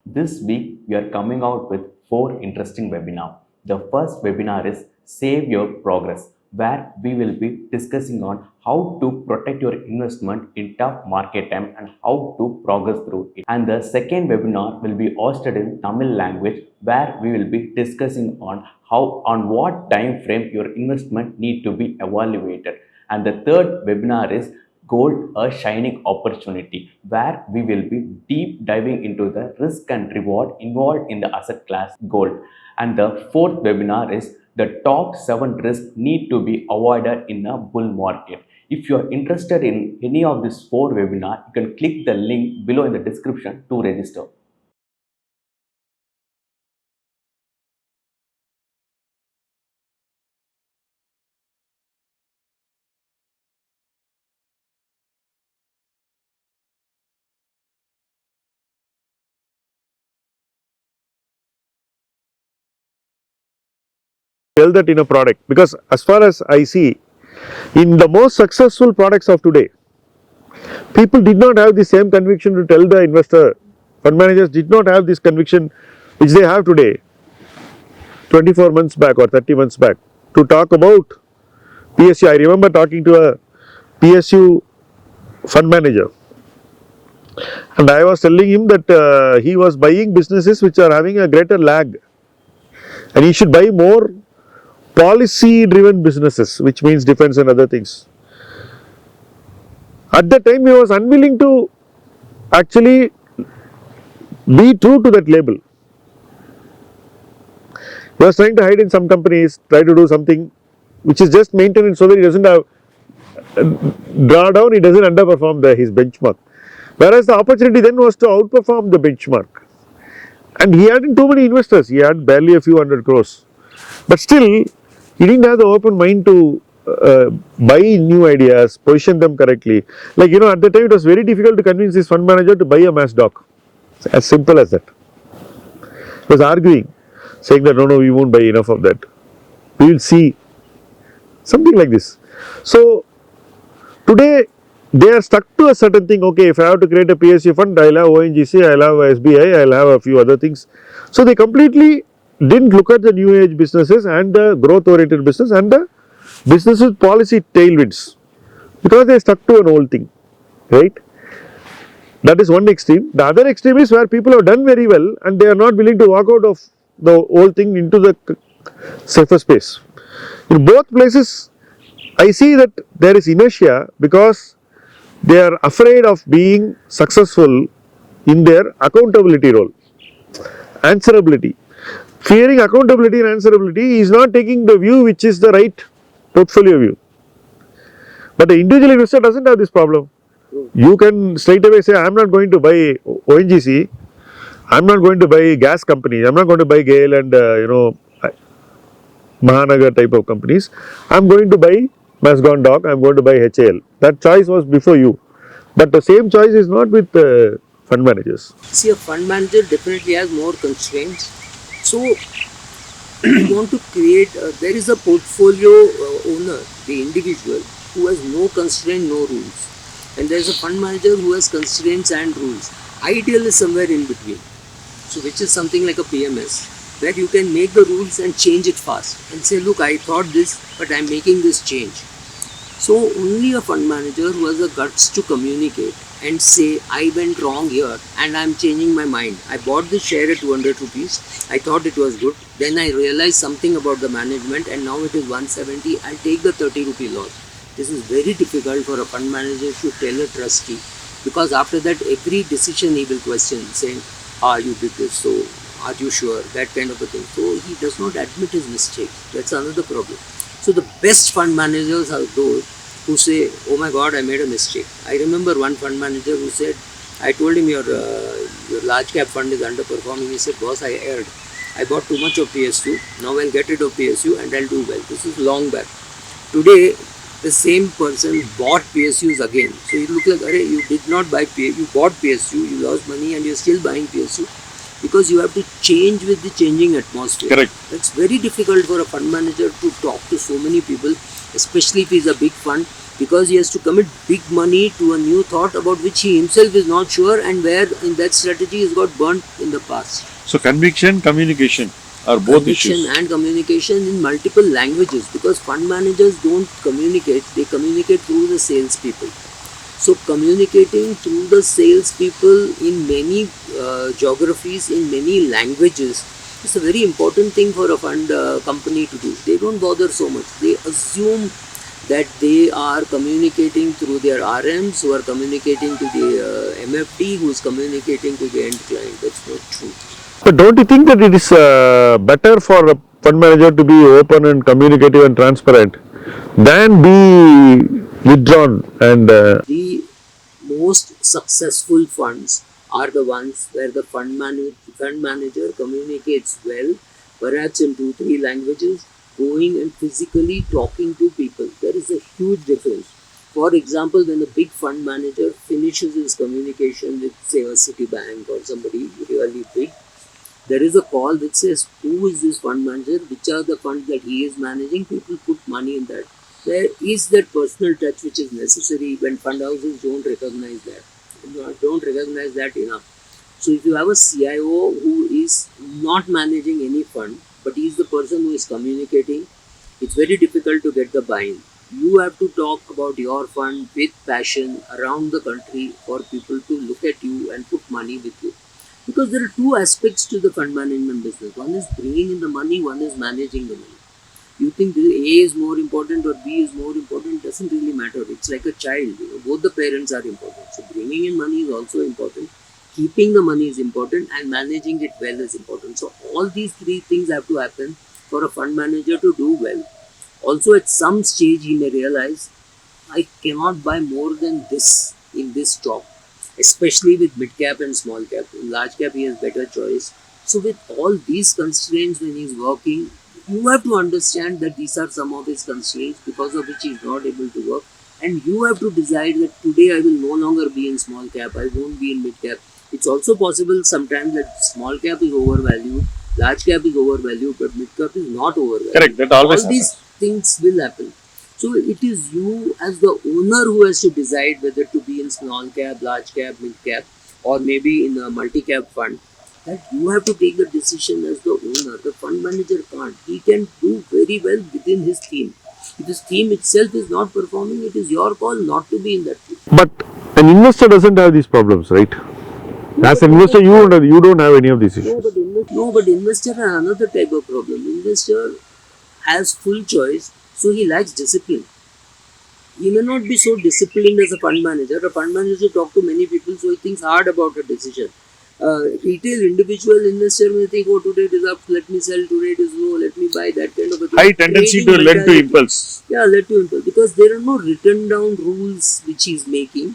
This week, we are coming out with 4 interesting webinars. The first webinar is Save Your Progress, where we will be discussing on how to protect your investment in tough market time and how to progress through it. And the second webinar will be hosted in Tamil language, where we will be discussing on on what time frame your investment need to be evaluated. And the third webinar is Gold, a shining opportunity, where we will be deep diving into the risk and reward involved in the asset class gold. And the fourth webinar is the top 7 risks need to be avoided in a bull market. If you are interested in any of these 4 webinars, you can click the link below in the description to register. Tell that in a product, because as far as I see, in the most successful products of today, people did not have the same conviction to tell the investor. Fund managers did not have this conviction which they have today, 24 months back or 30 months back, to talk about PSU. I remember talking to a PSU fund manager, and I was telling him that he was buying businesses which are having a greater lag, and he should buy more policy driven businesses, which means defense and other things. At that time, he was unwilling to actually be true to that label. He was trying to hide in some companies, try to do something which is just maintenance so that he doesn't have draw down, he doesn't underperform his benchmark. Whereas the opportunity then was to outperform the benchmark. And he hadn't too many investors, he had barely a few hundred crores. But still, he didn't have the open mind to buy new ideas, position them correctly. Like, at the time it was very difficult to convince this fund manager to buy a Massdoc. As simple as that. He was arguing, saying that no, we won't buy enough of that. We will see. Something like this. So, today they are stuck to a certain thing. Okay, if I have to create a PSU fund, I'll have ONGC, I'll have SBI, I'll have a few other things. So, they completely didn't look at the new age businesses and the growth oriented business and the businesses policy tailwinds, because they stuck to an old thing, right? That is one extreme. The other extreme is where people have done very well and they are not willing to walk out of the old thing into the safer space. In both places, I see that there is inertia because they are afraid of being successful in their accountability role, answerability. Fearing accountability and answerability is not taking the view which is the right portfolio view. But the individual investor doesn't have this problem. You can straight away say, I am not going to buy ONGC, I am not going to buy gas companies, I am not going to buy GAIL and Mahanagar type of companies. I am going to buy Mazagon Dock, I am going to buy HAL. That choice was before you. But the same choice is not with fund managers. See, a fund manager definitely has more constraints. So, you want to create, there is a portfolio owner, the individual, who has no constraint, no rules. And there is a fund manager who has constraints and rules. Ideal is somewhere in between. So, which is something like a PMS, where you can make the rules and change it fast and say, look, I thought this, but I am making this change. So, only a fund manager who has the guts to communicate and say, I went wrong here and I am changing my mind. I bought this share at 200 rupees. I thought it was good. Then I realized something about the management and now it is 170. I'll take the 30 rupee loss. This is very difficult for a fund manager to tell a trustee, because after that every decision he will question, saying, you did this, so are you sure, that kind of a thing. So he does not admit his mistake. That's another problem. So the best fund managers are those who say, oh my god, I made a mistake. I remember one fund manager who said, I told him your large cap fund is underperforming. He said, boss, I erred. I bought too much of PSU. Now I'll get rid of PSU and I'll do well. This is long back. Today, the same person bought PSUs again. So you look like, you did not buy PSU, you bought PSU, you lost money and you're still buying PSU. because you have to change with the changing atmosphere. Correct. It's very difficult for a fund manager to talk to so many people, especially if he's a big fund, because he has to commit big money to a new thought about which he himself is not sure, and where in that strategy has got burnt in the past. So conviction, communication are both Conviction issues. and communication in multiple languages, because fund managers don't communicate, they communicate through the salespeople. So communicating through the salespeople in many geographies, in many languages, is a very important thing for a fund company to do. They don't bother so much. They assume that they are communicating through their RMs, who are communicating to the MFD, who is communicating to the end client. That's not true. But don't you think that it is better for a fund manager to be open and communicative and transparent than be withdrawn and The most successful funds are the ones where the fund manager communicates well, perhaps in 2-3 languages, going and physically talking to people. There is a huge difference. For example, when a big fund manager finishes his communication with, say, a Citibank or somebody really big, there is a call that says, who is this fund manager, which are the funds that he is managing, people put money in that. There is that personal touch which is necessary when fund houses don't recognize that. Don't recognize that enough. So if you have a CIO who is not managing any fund, but he is the person who is communicating, it's very difficult to get the buy-in. You have to talk about your fund with passion around the country for people to look at you and put money with you. Because there are two aspects to the fund management business. One is bringing in the money, one is managing the money. You think A is more important or B is more important, doesn't really matter. It's like a child, both the parents are important. So bringing in money is also important, keeping the money is important, and managing it well is important. So all these three things have to happen for a fund manager to do well. Also, at some stage he may realize, I cannot buy more than this in this stock, especially with mid cap and small cap. In large cap he has better choice. So with all these constraints when he is working, you have to understand that these are some of his constraints because of which he is not able to work, and you have to decide that today I will no longer be in small cap, I won't be in mid cap. It's also possible sometimes that small cap is overvalued, large cap is overvalued, but mid cap is not overvalued. Correct, that always All these things will happen. So it is you as the owner who has to decide whether to be in small cap, large cap, mid cap, or maybe in a multi cap fund. That you have to take the decision as the owner. The fund manager can't. He can do very well within his team. If his team itself is not performing, it is your call not to be in that team. But an investor doesn't have these problems, right? As an investor, you don't have any of these issues. But investor has another type of problem. Investor has full choice, so he lacks discipline. He may not be so disciplined as a fund manager. A fund manager talks to many people, so he thinks hard about a decision. Retail individual investor may think, oh, today it is up, let me sell, today it is low, let me buy, that kind of a thing. High tendency to Trading lend to mentality. impulse. Yeah, led to impulse, because there are no written down rules which he is making.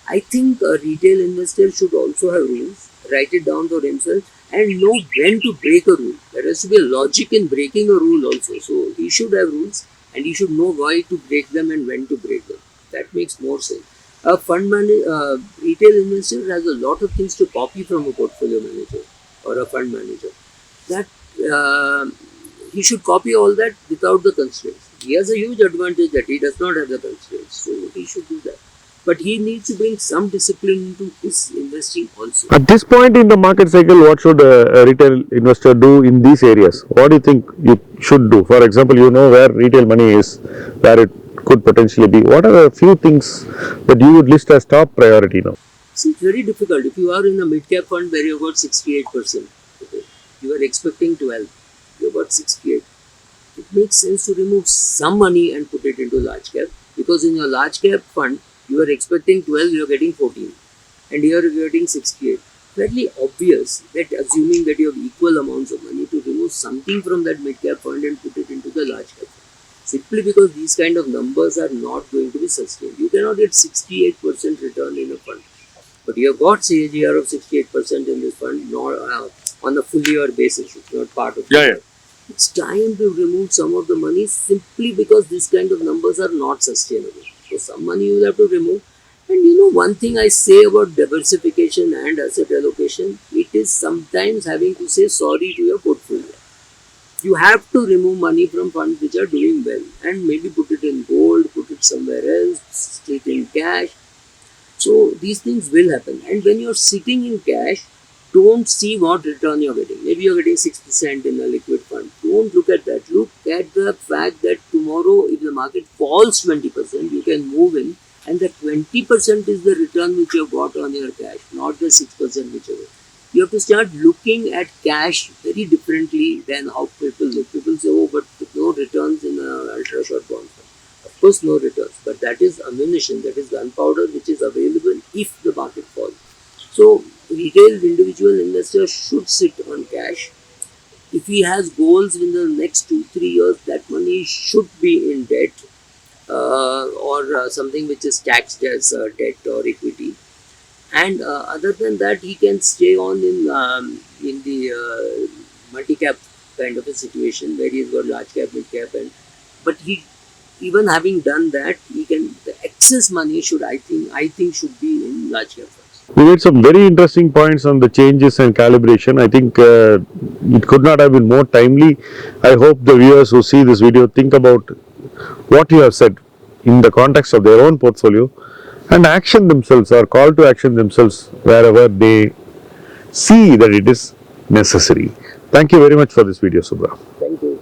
I think a retail investor should also have rules, write it down for himself, and know when to break a rule. There has to be a logic in breaking a rule also. So he should have rules, and he should know why to break them and when to break them. That makes more sense. A retail investor has a lot of things to copy from a portfolio manager or a fund manager. That he should copy all that without the constraints. He has a huge advantage that he does not have the constraints, so he should do that. But he needs to bring some discipline into his investing also. At this point in the market cycle, what should a retail investor do in these areas? What do you think you should do? For example, you know where retail money is, where it could potentially be. What are a few things that you would list as top priority now? See, it's very difficult. If you are in a mid-cap fund where you got 68%, okay, you are expecting 12, you got 68. It makes sense to remove some money and put it into large cap, because in your large cap fund, you are expecting 12, you are getting 14, and here you are getting 68. Fairly obvious that assuming that you have equal amounts of money, to remove something from that mid-cap fund and put it into the large cap fund. Simply because these kind of numbers are not going to be sustained. You cannot get 68% return in a fund. But you have got CAGR of 68% in this fund, not on a full year basis. It's not part of it. It's time to remove some of the money simply because these kind of numbers are not sustainable. So some money you will have to remove. And one thing I say about diversification and asset allocation, it it is sometimes having to say sorry to your portfolio. You have to remove money from funds which are doing well and maybe put it in gold, put it somewhere else, sit in cash. So these things will happen. And when you're sitting in cash, don't see what return you're getting. Maybe you're getting 6% in a liquid fund. Don't look at that. Look at the fact that tomorrow, if the market falls 20%, you can move in, and the 20% is the return which you got on your cash, not the 6% which you got. You have to start looking at cash very differently than how people look. People say, oh, but no returns in an ultra short bond fund. Of course, no returns, but that is ammunition, that is gunpowder which is available if the market falls. So, retail individual investor should sit on cash. If he has goals in the next 2-3 years, that money should be in debt or something which is taxed as debt or equity. And other than that, he can stay on in the multi-cap kind of a situation where he's got large cap, mid cap, and but he, even having done that, he can, the excess money should, I think should be in large cap funds. We made some very interesting points on the changes and calibration. I think it could not have been more timely. I hope the viewers who see this video think about what you have said in the context of their own portfolio and action themselves or call to action themselves wherever they see that it is necessary. Thank you very much for this video, Subra. Thank you.